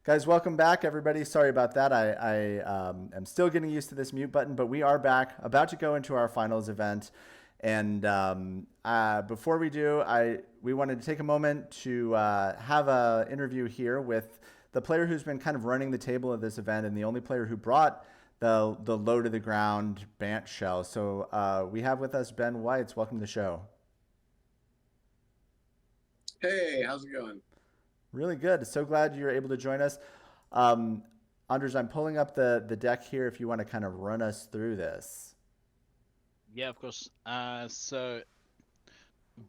Guys, welcome back, everybody. Sorry about that. Am still getting used to this mute button, but we are back, about to go into our finals event. And before we do, we wanted to take a moment to have an interview here with the player who's been kind of running the table of this event and the only player who brought the low to the ground Bant shell. So we have with us Ben Weitz. Welcome to the show. Hey, how's it going? Really good. So glad you're able to join us. Um, Anders, I'm pulling up the deck here if you want to kind of run us through this. Yeah, of course. So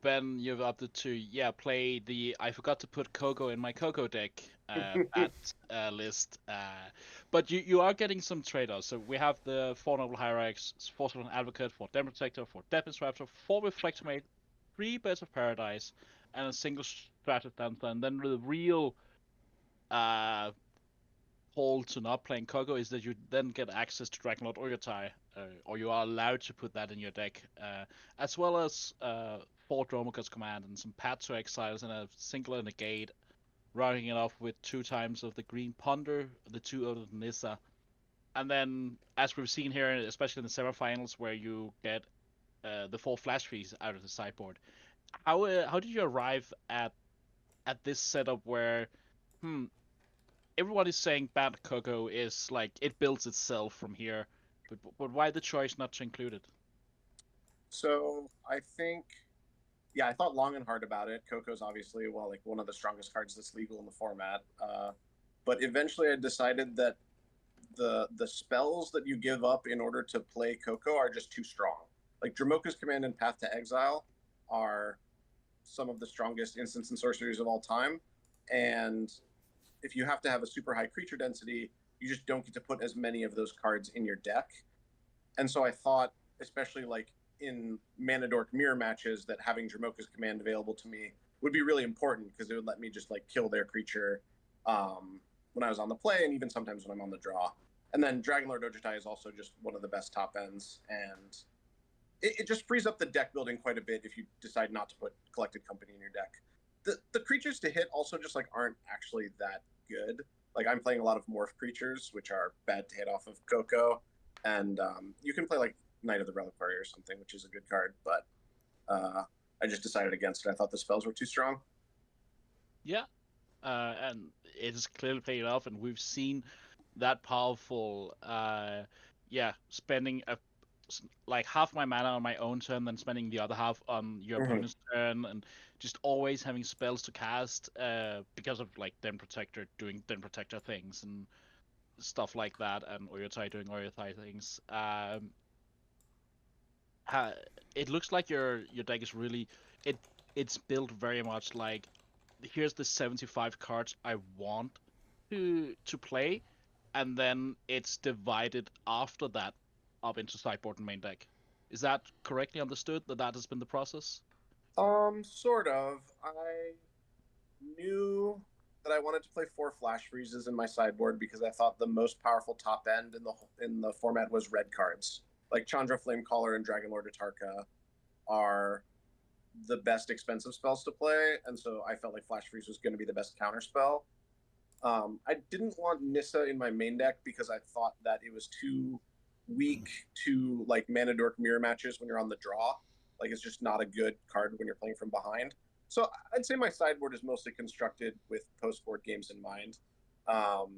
Ben, you've opted to play the I forgot to put Coco in my Coco deck at list. But you are getting some trade-offs. So we have the four Noble Hierarchs, four Sovereign Advocate, four Den Protector, four Death Disruptor, four Reflector Mate, three Birds of Paradise, and a single Stratus Dancer. And then the real uh hold to not playing Coco is that you then get access to Dragonlord Urgotai, or you are allowed to put that in your deck, as well as four Dromoka's Command and some Path to Exiles and a single negate, rounding it off with two times of the Green Ponder, the two of the Nissa. And then, as we've seen here, especially in the semifinals, where you get the four Flash Freeze out of the sideboard. How did you arrive at this setup where, hmm, everyone is saying Bant Coco is like it builds itself from here, but why the choice not to include it? So I think, yeah, I thought long and hard about it. Coco's obviously, well, like one of the strongest cards that's legal in the format. But eventually I decided that the spells that you give up in order to play Coco are just too strong. Like Dromoka's Command and Path to Exile are some of the strongest instants and sorceries of all time. And if you have to have a super high creature density, you just don't get to put as many of those cards in your deck. And so I thought, especially like in Mana Dork mirror matches, that having Dromoka's Command available to me would be really important because it would let me just like kill their creature when I was on the play and even sometimes when I'm on the draw. And then Dragonlord Ojutai is also just one of the best top ends, and it just frees up the deck building quite a bit if you decide not to put Collected Company in your deck. The creatures to hit also just like aren't actually that good. Like I'm playing a lot of morph creatures, which are bad to hit off of Coco, and you can play like Knight of the Reliquary or something, which is a good card, but I just decided against it. I thought the spells were too strong. Yeah, and it is clearly playing off, and we've seen that powerful. Spending like half my mana on my own turn, then spending the other half on your Mm-hmm. opponent's turn, and just always having spells to cast because of like Den Protector doing Den Protector things and stuff like that, and Oyotai doing Oyotai things. Ha- it looks like your deck is really it it's built very much like here's the 75 cards I want to play, and then it's divided after that up into sideboard and main deck. Is that correctly understood that that has been the process? Sort of. I knew that I wanted to play four Flash Freezes in my sideboard because I thought the most powerful top end in the format was red cards. Like Chandra Flamecaller and Dragonlord Atarka are the best expensive spells to play, and so I felt like Flash Freeze was going to be the best counter spell. I didn't want Nissa in my main deck because I thought that it was too weak to like Mana Dork mirror matches when you're on the draw. Like it's just not a good card when you're playing from behind. So I'd say my sideboard is mostly constructed with post board games in mind. Um,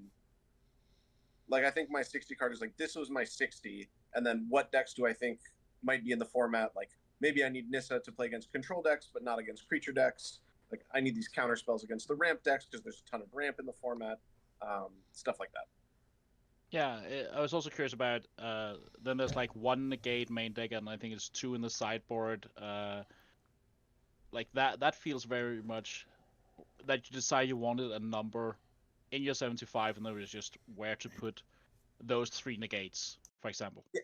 like I think my 60 card is like this was my 60, and then what decks do I think might be in the format? Like maybe I need Nissa to play against control decks, but not against creature decks. Like I need these counter spells against the ramp decks because there's a ton of ramp in the format. Stuff like that. Yeah, I was also curious about. Then there's like one negate main deck, and I think it's two in the sideboard. Like that. That feels very much that you decide you wanted a number in your 75, and there was just where to put those three negates, for example. Yeah.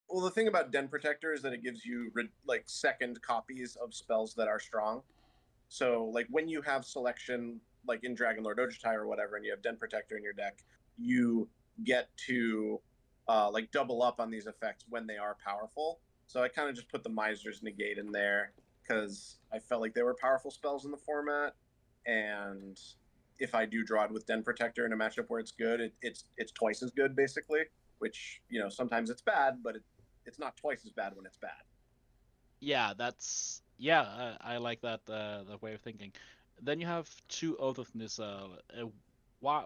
Well, the thing about Den Protector is that it gives you like second copies of spells that are strong. So like when you have selection, like in Dragonlord Ojutai or whatever, and you have Den Protector in your deck, you get to like double up on these effects when they are powerful. So I kind of just put the Miser's Negate in there because I felt like they were powerful spells in the format, and if I do draw it with Den Protector in a matchup where it's good, it's twice as good basically. Which sometimes it's bad, but it's not twice as bad when it's bad. Yeah, I like that that way of thinking. Then you have two Oath of Nissa. Why?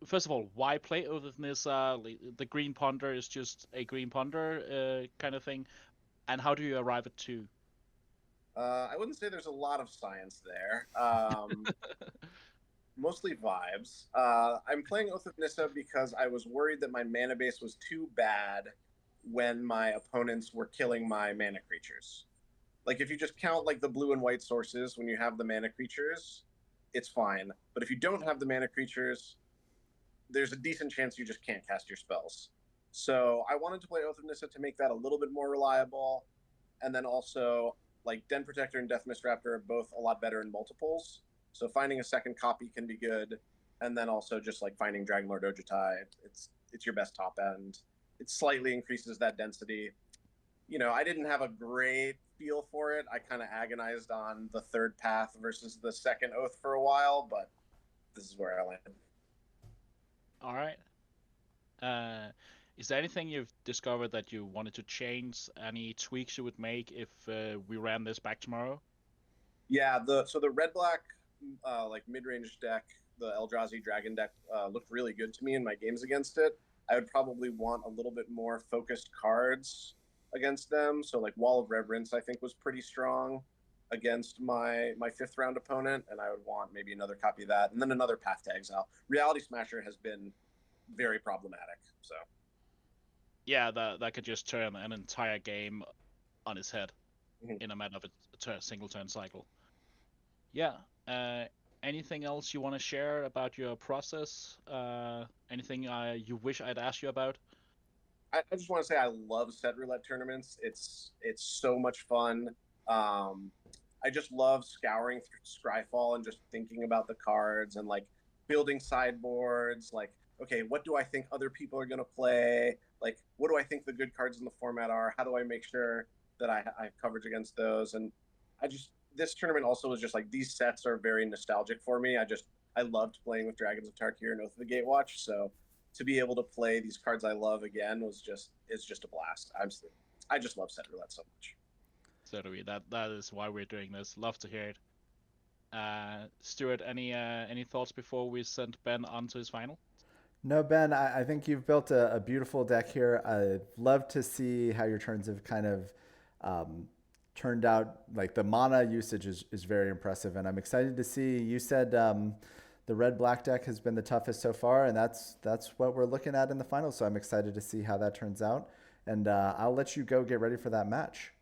First of all, why play Oath of Nissa? The Green Ponder is just a Green Ponder kind of thing. And how do you arrive at two? I wouldn't say there's a lot of science there. Mostly vibes. I'm playing Oath of Nissa because I was worried that my mana base was too bad when my opponents were killing my mana creatures. Like if you just count like the blue and white sources when you have the mana creatures, it's fine. But if you don't have the mana creatures, there's a decent chance you just can't cast your spells. So I wanted to play Oath of Nissa to make that a little bit more reliable. And then also, like, Den Protector and Death Mist Raptor are both a lot better in multiples. So finding a second copy can be good. And then also just like finding Dragonlord Ojutai, it's your best top end. It slightly increases that density. I didn't have a great feel for it. I kind of agonized on the third path versus the second Oath for a while, but this is where I landed. All right. Is there anything you've discovered that you wanted to change? Any tweaks you would make if we ran this back tomorrow? Yeah, the red black like mid range deck, the Eldrazi Dragon deck looked really good to me in my games against it. I would probably want a little bit more focused cards against them. So like Wall of Reverence, I think was pretty strong against my fifth round opponent, and I would want maybe another copy of that, and then another Path to Exile. Reality Smasher has been very problematic. So yeah, that could just turn an entire game on its head in a matter of a single turn cycle. Yeah. Anything else you want to share about your process? Anything you wish I'd asked you about? I just want to say I love Set Roulette tournaments. It's so much fun. I just love scouring through Scryfall and just thinking about the cards and like building sideboards. Like, okay, what do I think other people are going to play? Like, what do I think the good cards in the format are? How do I make sure that I have coverage against those? And this tournament also was just like, these sets are very nostalgic for me. I loved playing with Dragons of Tarkir and Oath of the Gatewatch. So to be able to play these cards I love again is just a blast. I just love Set Roulette so much. So do we. That is why we're doing this. Love to hear it. Stuart, any thoughts before we send Ben on to his final? No, Ben, I think you've built a beautiful deck here. I'd love to see how your turns have kind of turned out. Like the mana usage is very impressive, and I'm excited to see. You said the red-black deck has been the toughest so far, and that's what we're looking at in the finals. So I'm excited to see how that turns out, and I'll let you go get ready for that match.